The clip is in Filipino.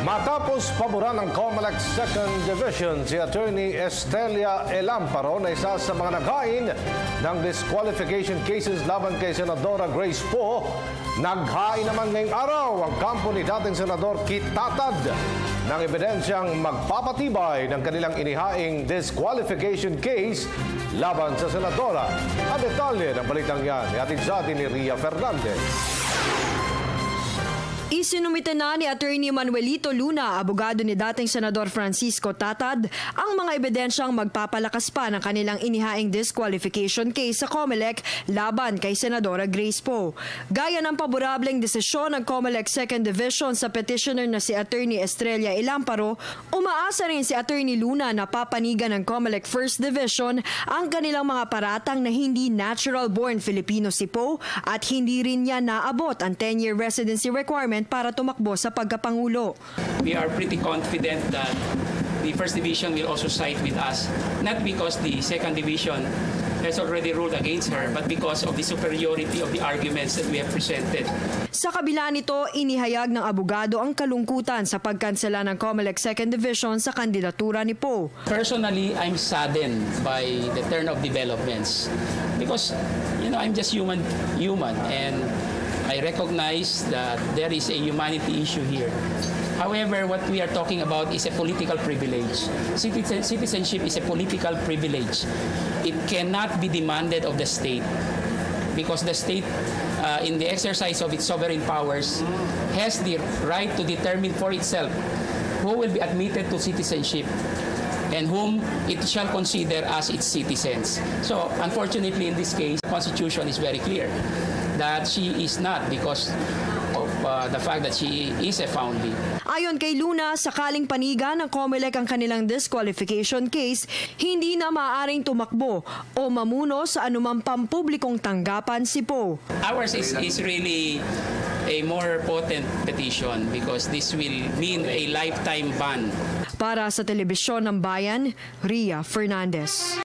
Matapos paboran ng COMELEC 2nd Division si Attorney Estelia Elamparo na isa sa mga naghain ng disqualification cases laban kay Senadora Grace Poe, naghain naman ngayong araw ang kampo ni dating Senador Kit Tatad ng ebidensyang magpapatibay ng kanilang inihaing disqualification case laban sa Senadora. Ang detalye ng balitang yan, ihatid sa atin ni Ria Fernandez. Isinumite na ni Attorney Manuelito Luna, abogado ni dating Senador Francisco Tatad, ang mga ebidensyang magpapalakas pa ng kanilang inihaing disqualification case sa COMELEC laban kay Senadora Grace Poe. Gaya ng paborableng desisyon ng COMELEC 2nd Division sa petitioner na si Attorney Estelia Elamparo, umaasa rin si Attorney Luna na papanigan ng COMELEC 1st Division ang kanilang mga paratang na hindi natural-born Filipino si Poe at hindi rin niya naabot ang 10-year residency requirement para tumakbo sa pagkapangulo. We are pretty confident that the 1st Division will also side with us, not because the 2nd Division has already ruled against her, but because of the superiority of the arguments that we have presented. Sa kabila nito, inihayag ng abogado ang kalungkutan sa pagkansela ng COMELEC 2nd Division sa kandidatura ni Poe. Personally, I'm saddened by the turn of developments because, I'm just human and I recognize that there is a humanity issue here. However, what we are talking about is a political privilege. Citizenship is a political privilege. It cannot be demanded of the state because the state, in the exercise of its sovereign powers, has the right to determine for itself who will be admitted to citizenship and whom it shall consider as its citizens. So, unfortunately, in this case, the Constitution is very clear that she is not because of the fact that she is a foundling. Ayon kay Luna, sakaling panigan ng COMELEC ang kanilang disqualification case, hindi na maaaring tumakbo o mamuno sa anumang pampublikong tanggapan si Poe. Ours is really a more potent petition because this will mean a lifetime ban. Para sa Telebisyon ng Bayan, Ria Fernandez.